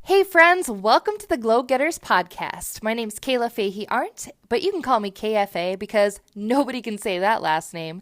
Hey friends, welcome to the Glow Getters podcast. My name's Kayla Fahey-Ahrndt, but you can call me KFA because nobody can say that last name.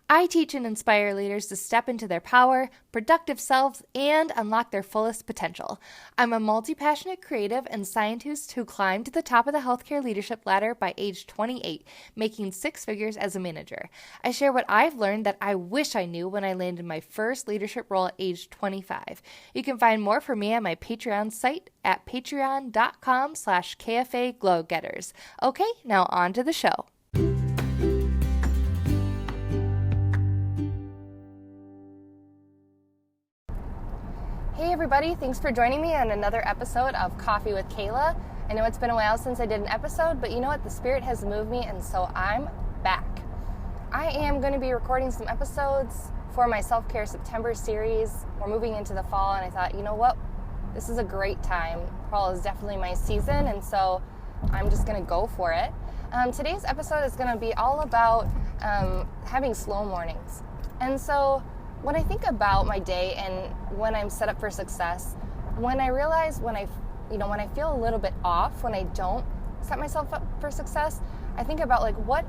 I teach and inspire leaders to step into their power, productive selves, and unlock their fullest potential. I'm a multi-passionate creative and scientist who climbed to the top of the healthcare leadership ladder by age 28, making six figures as a manager. I share what I've learned that I wish I knew when I landed my first leadership role at age 25. You can find more from me on my Patreon site at patreon.com/KFA Glowgetters. Okay, now on to the show. Hey everybody, thanks for joining me on another episode of Coffee with Kayla. I know it's been a while since I did an episode, but you know what? The spirit has moved me, and so I'm back. I am going to be recording some episodes for my Self-Care September series. We're moving into the fall, and I thought, you know what? This is a great time. Fall is definitely my season, and so I'm just going to go for it. Today's episode is going to be all about having slow mornings. And so when I think about my day and when I'm set up for success, when I realize when I feel a little bit off, when I don't set myself up for success, I think about like, what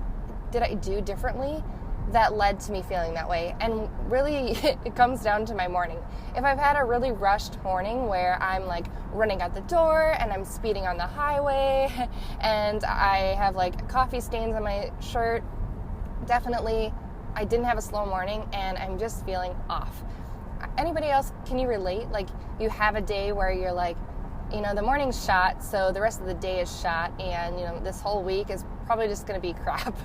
did I do differently that led to me feeling that way? And really, it comes down to my morning. If I've had a really rushed morning where I'm like running out the door and I'm speeding on the highway and I have like coffee stains on my shirt, definitely I didn't have a slow morning and I'm just feeling off. Anybody else, can you relate? Like, you have a day where you're like, the morning's shot, so the rest of the day is shot, and this whole week is probably just going to be crap.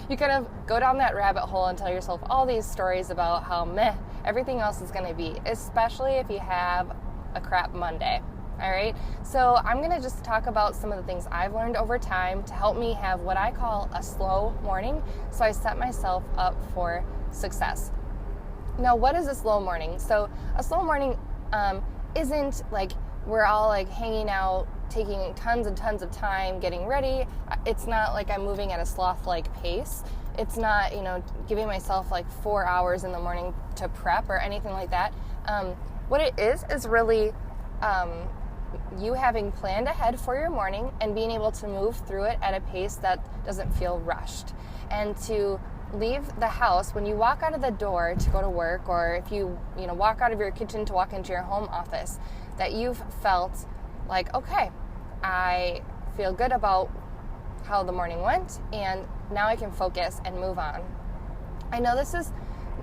You kind of go down that rabbit hole and tell yourself all these stories about how meh everything else is going to be, especially if you have a crap Monday. All right, so I'm going to just talk about some of the things I've learned over time to help me have what I call a slow morning, so I set myself up for success. Now, what is a slow morning? So a slow morning isn't like we're all like hanging out, taking tons and tons of time getting ready. It's not like I'm moving at a sloth-like pace. It's not, giving myself like 4 hours in the morning to prep or anything like that. What it is really you having planned ahead for your morning and being able to move through it at a pace that doesn't feel rushed. And to leave the house, when you walk out of the door to go to work, or if you walk out of your kitchen to walk into your home office, that you've felt like, okay, I feel good about how the morning went, and now I can focus and move on. I know this is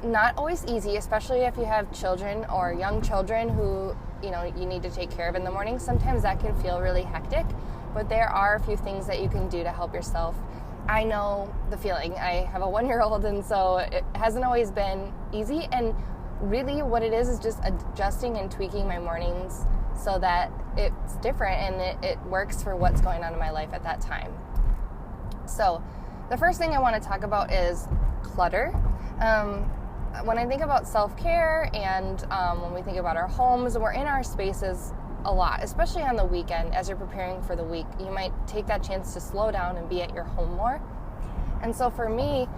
not always easy, especially if you have children or young children who you need to take care of in the morning. Sometimes that can feel really hectic, but there are a few things that you can do to help yourself. I know the feeling. I have a 1-year-old, and so it hasn't always been easy, and really what it is just adjusting and tweaking my mornings so that it's different and it works for what's going on in my life at that time. So the first thing I want to talk about is clutter. When I think about self-care and when we think about our homes, we're in our spaces a lot, especially on the weekend. As you're preparing for the week, you might take that chance to slow down and be at your home more. And so for me,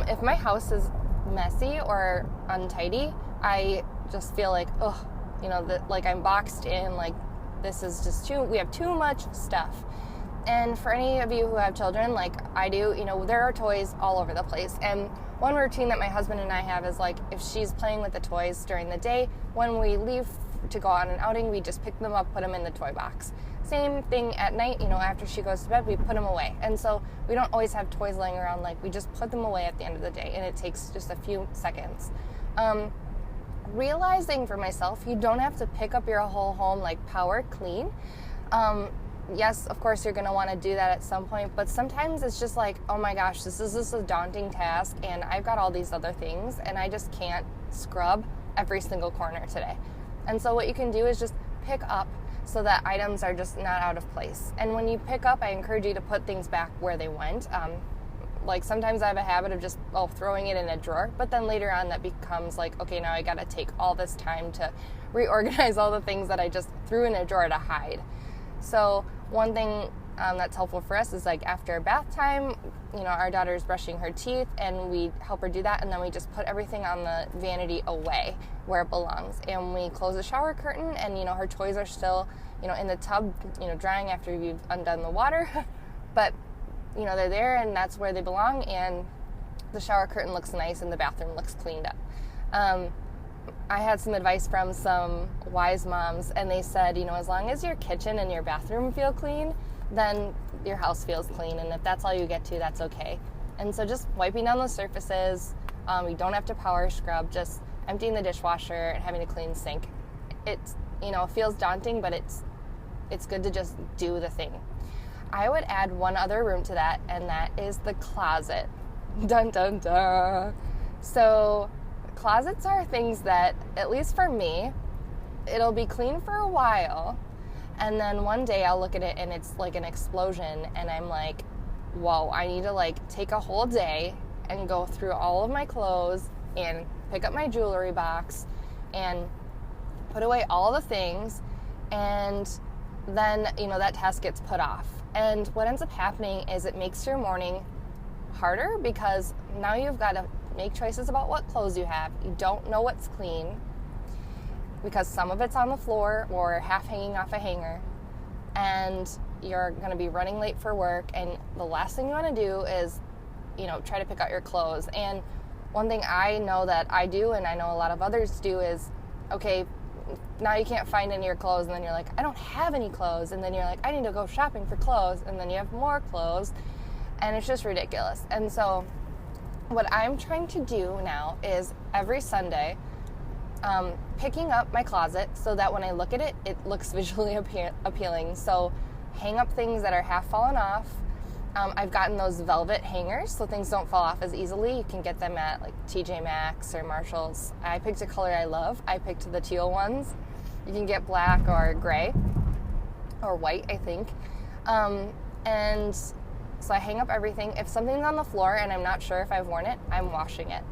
if my house is messy or untidy, I just feel like, like I'm boxed in, like this is just we have too much stuff. And for any of you who have children, like I do, there are toys all over the place. And one routine that my husband and I have is like, if she's playing with the toys during the day, when we leave to go on an outing, we just pick them up, put them in the toy box. Same thing at night, after she goes to bed, we put them away. And so we don't always have toys laying around, like we just put them away at the end of the day, and it takes just a few seconds. Realizing for myself, you don't have to pick up your whole home like power clean. Yes, of course, you're going to want to do that at some point, but sometimes it's just like, oh my gosh, this is a daunting task, and I've got all these other things, and I just can't scrub every single corner today. And so what you can do is just pick up so that items are just not out of place. And when you pick up, I encourage you to put things back where they went. Like sometimes I have a habit of just throwing it in a drawer, but then later on that becomes like, okay, now I got to take all this time to reorganize all the things that I just threw in a drawer to hide. So one thing that's helpful for us is like after bath time, our daughter's brushing her teeth and we help her do that, and then we just put everything on the vanity away where it belongs, and we close the shower curtain, and her toys are still in the tub, drying after you've undone the water, but they're there and that's where they belong, and the shower curtain looks nice and the bathroom looks cleaned up. I had some advice from some wise moms, and they said, as long as your kitchen and your bathroom feel clean, then your house feels clean, and if that's all you get to, that's okay. And so just wiping down those surfaces, you don't have to power scrub, just emptying the dishwasher and having a clean sink. It's, it feels daunting, but it's good to just do the thing. I would add one other room to that, and that is the closet. Dun, dun, dun. So closets are things that, at least for me, it'll be clean for a while, and then one day I'll look at it and it's like an explosion, and I'm like, whoa, I need to take a whole day and go through all of my clothes and pick up my jewelry box and put away all the things, and then that task gets put off. And what ends up happening is it makes your morning harder, because now you've got to make choices about what clothes you have. You don't know what's clean because some of it's on the floor or half hanging off a hanger, and you're going to be running late for work, and the last thing you want to do is try to pick out your clothes. And one thing I know that I do, and I know a lot of others do, is okay, now you can't find any of your clothes, and then you're like, I don't have any clothes, and then you're like, I need to go shopping for clothes, and then you have more clothes, and it's just ridiculous. And so what I'm trying to do now is every Sunday picking up my closet so that when I look at it, it looks visually appealing. So hang up things that are half fallen off. I've gotten those velvet hangers so things don't fall off as easily. You can get them at TJ Maxx or Marshall's. I picked a color I love. I picked the teal ones. You can get black or gray or white, I think. And so I hang up everything. If something's on the floor and I'm not sure if I've worn it, I'm washing it.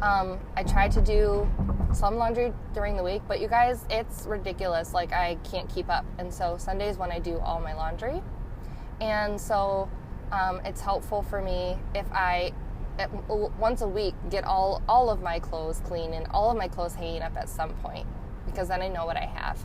I try to do some laundry during the week, but you guys, it's ridiculous. I can't keep up. And so Sunday's when I do all my laundry. And so it's helpful for me if I, once a week, get all of my clothes clean and all of my clothes hanging up at some point, because then I know what I have.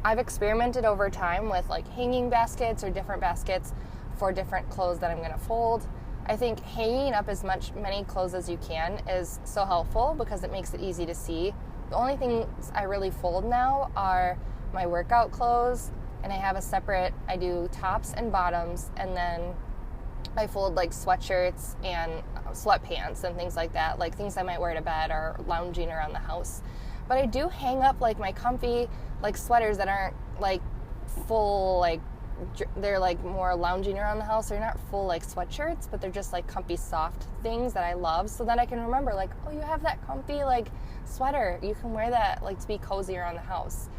I've experimented over time with hanging baskets or different baskets for different clothes that I'm going to fold. I think hanging up as many clothes as you can is so helpful because it makes it easy to see. The only things I really fold now are my workout clothes, and I have a separate, I do tops and bottoms, and then I fold sweatshirts and sweatpants and things like that, things I might wear to bed or lounging around the house. But I do hang up my comfy sweaters that aren't full, they're more lounging around the house. They're not full sweatshirts, but they're just comfy soft things that I love, so that I can remember oh, you have that comfy sweater, you can wear that to be cozy around the house.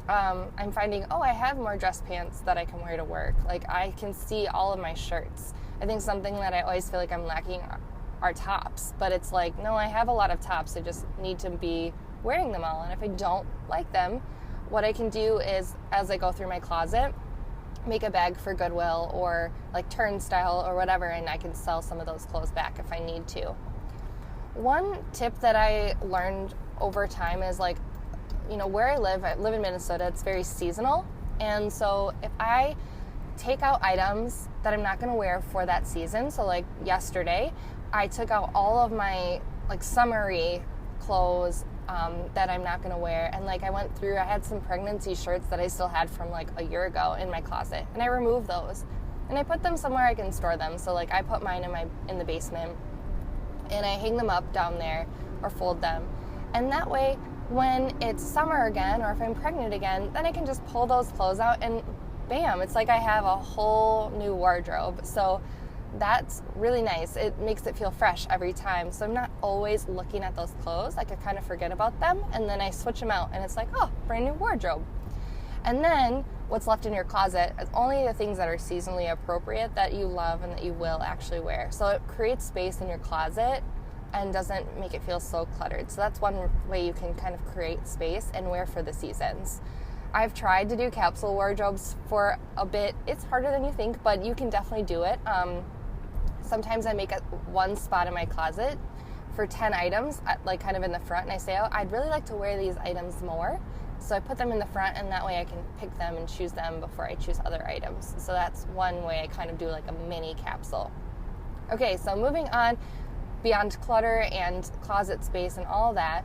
I'm finding, I have more dress pants that I can wear to work. I can see all of my shirts. I think something that I always feel I'm lacking are tops, but it's no, I have a lot of tops. I just need to be wearing them all, and if I don't like them, what I can do is, as I go through my closet, make a bag for Goodwill or Turnstile or whatever, and I can sell some of those clothes back if I need to. One tip that I learned over time is where I live in Minnesota, it's very seasonal, and so if I take out items that I'm not going to wear for that season, so yesterday I took out all of my summery clothes that I'm not going to wear, and I went through, I had some pregnancy shirts that I still had from a year ago in my closet, and I removed those and I put them somewhere I can store them. So I put mine in the basement, and I hang them up down there or fold them, and that way when it's summer again, or if I'm pregnant again, then I can just pull those clothes out and bam, it's I have a whole new wardrobe. So that's really nice. It makes it feel fresh every time. So I'm not always looking at those clothes. I could kind of forget about them, and then I switch them out, and it's brand new wardrobe. And then what's left in your closet is only the things that are seasonally appropriate that you love and that you will actually wear. So it creates space in your closet and doesn't make it feel so cluttered. So that's one way you can kind of create space and wear for the seasons. I've tried to do capsule wardrobes for a bit. It's harder than you think, but you can definitely do it. Sometimes I make one spot in my closet for 10 items, like kind of in the front, and I say, oh, I'd really like to wear these items more. So I put them in the front, and that way I can pick them and choose them before I choose other items. So that's one way I kind of do like a mini capsule. Okay, so moving on beyond clutter and closet space and all that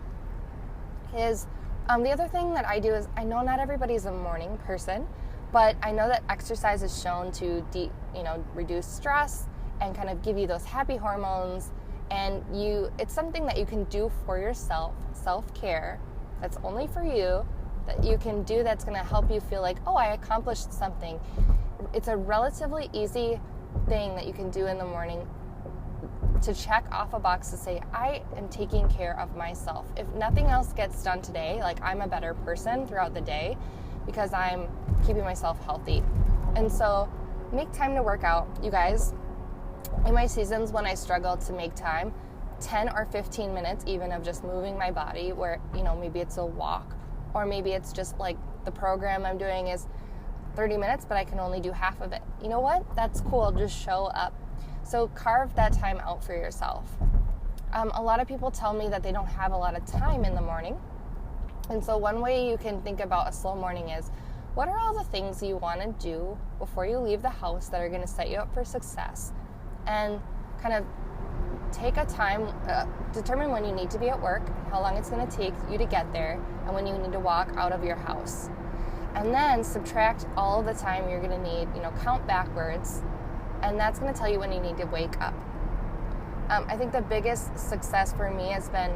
is the other thing that I do is, I know not everybody's a morning person, but I know that exercise is shown to reduce stress and kind of give you those happy hormones. And it's something that you can do for yourself, self-care, that's only for you, that you can do that's going to help you feel like, oh, I accomplished something. It's a relatively easy thing that you can do in the morning to check off a box to say, I am taking care of myself. If nothing else gets done today, like I'm a better person throughout the day because I'm keeping myself healthy. And so make time to work out, you guys. In my seasons when I struggle to make time, 10 or 15 minutes even of just moving my body, where, maybe it's a walk, or maybe it's just like the program I'm doing is 30 minutes, but I can only do half of it. You know what? That's cool. Just show up. So carve that time out for yourself. A lot of people tell me that they don't have a lot of time in the morning. And so one way you can think about a slow morning is, what are all the things you want to do before you leave the house that are going to set you up for success? And kind of take a time, determine when you need to be at work, how long it's going to take you to get there, and when you need to walk out of your house. And then subtract all of the time you're going to need, count backwards, and that's going to tell you when you need to wake up. I think the biggest success for me has been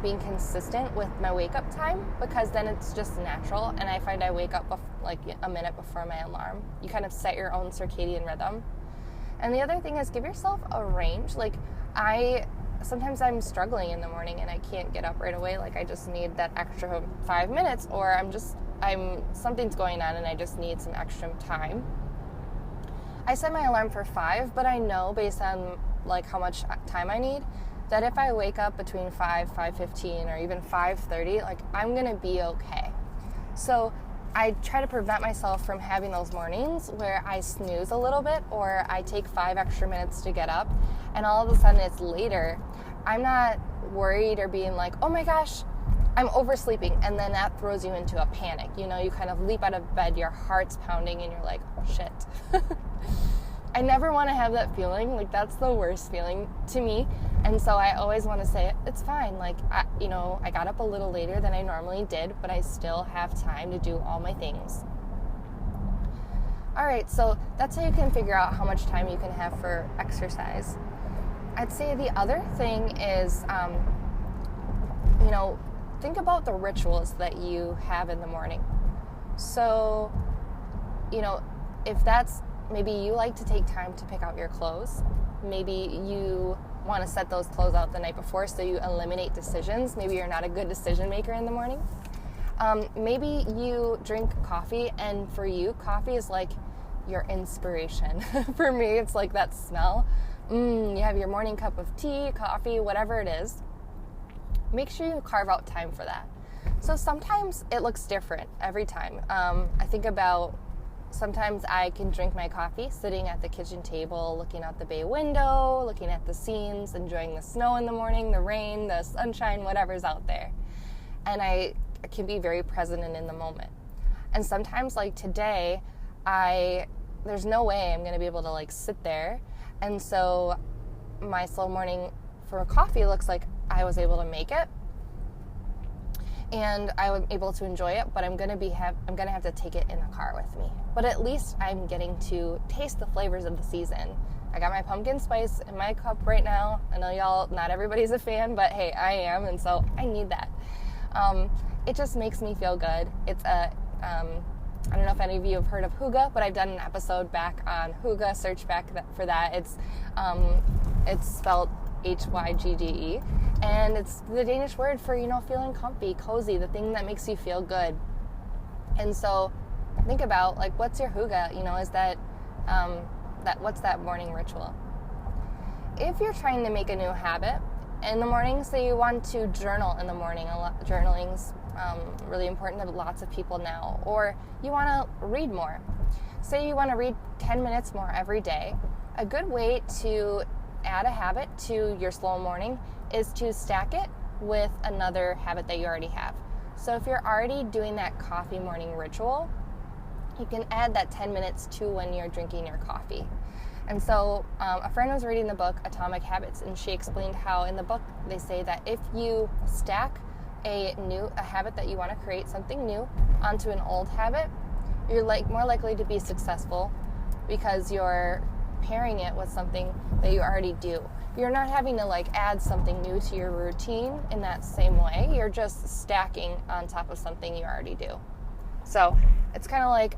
being consistent with my wake-up time, because then it's just natural, and I find I wake up like a minute before my alarm. You kind of set your own circadian rhythm. And the other thing is, give yourself a range. Like, sometimes I'm struggling in the morning and I can't get up right away. Like, I just need that extra 5 minutes, or something's going on and I just need some extra time. I set my alarm for 5, but I know based on like how much time I need, that if I wake up between 5:15, or even 5:30, like I'm gonna be okay. So I try to prevent myself from having those mornings where I snooze a little bit, or I take 5 extra minutes to get up, and all of a sudden it's later. I'm not worried or being like, oh my gosh, I'm oversleeping, and then that throws you into a panic. You kind of leap out of bed, your heart's pounding, and you're like, oh shit. I never want to have that feeling. Like, that's the worst feeling to me. And so I always want to say, it's fine. Like, I got up a little later than I normally did, but I still have time to do all my things. All right, so that's how you can figure out how much time you can have for exercise. I'd say the other thing is, think about the rituals that you have in the morning. So, if that's, maybe you like to take time to pick out your clothes. Maybe you want to set those clothes out the night before so you eliminate decisions. Maybe you're not a good decision maker in the morning. Maybe you drink coffee, and for you, coffee is like your inspiration. For me, it's like that smell. You have your morning cup of tea, coffee, whatever it is. Make sure you carve out time for that. So sometimes it looks different every time. I think about, sometimes I can drink my coffee sitting at the kitchen table, looking out the bay window, looking at the scenes, enjoying the snow in the morning, the rain, the sunshine, whatever's out there. And I can be very present and in the moment. And sometimes, like today, there's no way I'm going to be able to like sit there. And so my slow morning for coffee looks like I was able to make it. And I was able to enjoy it, but I'm gonna have to take it in the car with me. But at least I'm getting to taste the flavors of the season. I got my pumpkin spice in my cup right now. I know not everybody's a fan, but hey, I am, and so I need that. It just makes me feel good. It's I don't know if any of you have heard of hygge, but I've done an episode back on hygge. Search back for that. It's spelled Hygge, and it's the Danish word for, feeling comfy, cozy, the thing that makes you feel good. And so think about, like, what's your hygge? Is that what's that morning ritual? If you're trying to make a new habit in the morning, say you want to journal in the morning, journaling's really important to lots of people now. Or you want to read more. Say you want to read 10 minutes more every day. A good way to add a habit to your slow morning is to stack it with another habit that you already have. So if you're already doing that coffee morning ritual, you can add that 10 minutes to when you're drinking your coffee. And so a friend was reading the book Atomic Habits, and she explained how in the book they say that if you stack a habit that you want to create, something new, onto an old habit, you're more likely to be successful because you're pairing it with something that you already do. You're not having to add something new to your routine in that same way. You're just stacking on top of something you already do. So it's kind of like,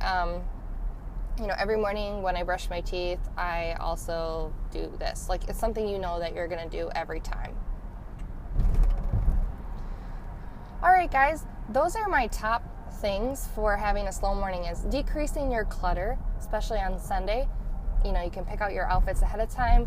every morning when I brush my teeth, I also do this. It's something you know that you're going to do every time. All right, guys, those are my top things for having a slow morning is decreasing your clutter, especially on Sunday. You can pick out your outfits ahead of time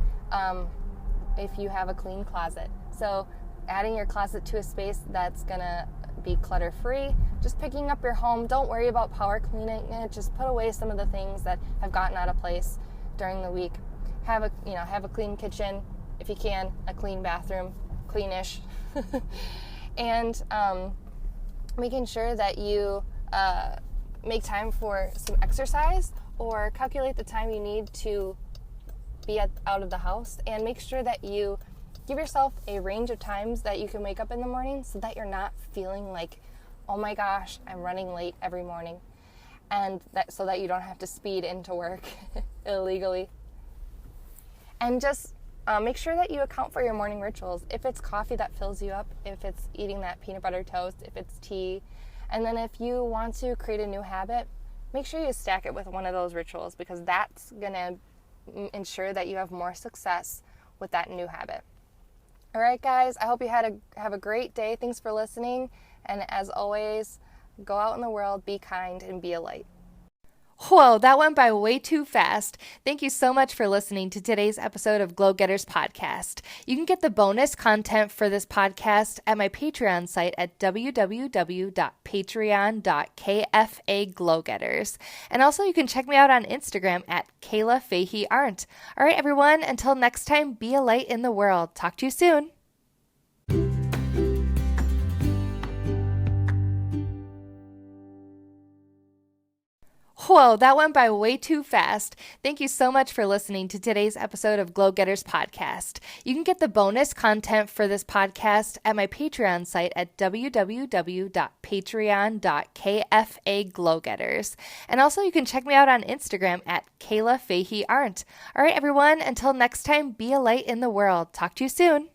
if you have a clean closet. So adding your closet to a space that's going to be clutter-free, just picking up your home. Don't worry about power cleaning it. Just put away some of the things that have gotten out of place during the week. Have a clean kitchen if you can, a clean bathroom, cleanish. And making sure that you make time for some exercise or calculate the time you need to be out of the house, and make sure that you give yourself a range of times that you can wake up in the morning so that you're not feeling like, oh my gosh, I'm running late every morning, and so that you don't have to speed into work illegally. And just make sure that you account for your morning rituals. If it's coffee that fills you up, if it's eating that peanut butter toast, if it's tea, and then if you want to create a new habit, make sure you stack it with one of those rituals, because that's going to ensure that you have more success with that new habit. All right, guys, I hope you have a great day. Thanks for listening. And as always, go out in the world, be kind, and be a light. Whoa, that went by way too fast. Thank you so much for listening to today's episode of Glow Getters Podcast. You can get the bonus content for this podcast at my Patreon site at www.patreon.kfaglowgetters. And also you can check me out on Instagram at Kayla Fahey-Ahrndt. All right, everyone, until next time, be a light in the world. Talk to you soon. Whoa, that went by way too fast. Thank you so much for listening to today's episode of Glow Getters Podcast. You can get the bonus content for this podcast at my Patreon site at www.patreon.kfaglowgetters. And also you can check me out on Instagram at Kayla Fahey-Ahrndt. All right, everyone, until next time, be a light in the world. Talk to you soon.